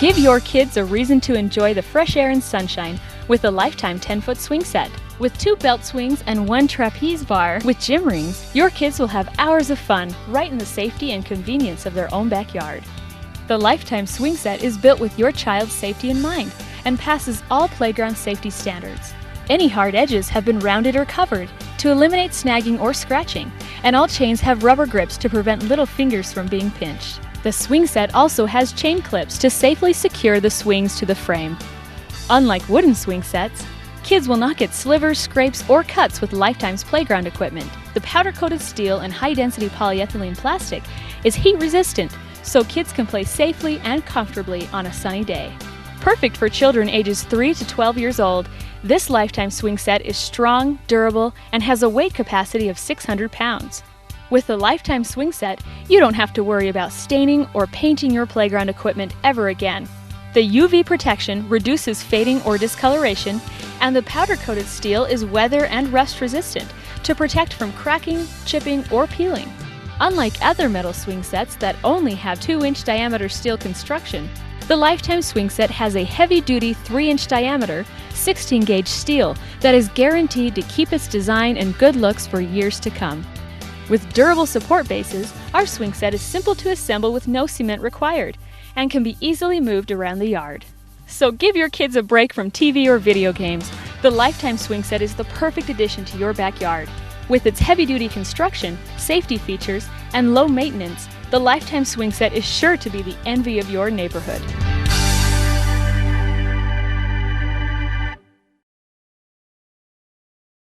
Give your kids a reason to enjoy the fresh air and sunshine with a lifetime 10-foot swing set. With 2 belt swings and 1 trapeze bar with gym rings, your kids will have hours of fun right in the safety and convenience of their own backyard. The Lifetime Swing Set is built with your child's safety in mind and passes all playground safety standards. Any hard edges have been rounded or covered to eliminate snagging or scratching, and all chains have rubber grips to prevent little fingers from being pinched. The swing set also has chain clips to safely secure the swings to the frame. Unlike wooden swing sets, kids will not get slivers, scrapes, or cuts with Lifetime's playground equipment. The powder-coated steel and high-density polyethylene plastic is heat-resistant, so kids can play safely and comfortably on a sunny day. Perfect for children ages 3 to 12 years old, this Lifetime swing set is strong, durable, and has a weight capacity of 600 pounds. With the Lifetime swing set, you don't have to worry about staining or painting your playground equipment ever again. The UV protection reduces fading or discoloration, and the powder-coated steel is weather and rust resistant to protect from cracking, chipping, or peeling. Unlike other metal swing sets that only have 2-inch diameter steel construction, the Lifetime swing set has a heavy-duty 3-inch diameter, 16-gauge steel that is guaranteed to keep its design and good looks for years to come. With durable support bases, our swing set is simple to assemble with no cement required and can be easily moved around the yard. So give your kids a break from TV or video games. The Lifetime swing set is the perfect addition to your backyard. With its heavy-duty construction, safety features, and low maintenance, the Lifetime swing set is sure to be the envy of your neighborhood.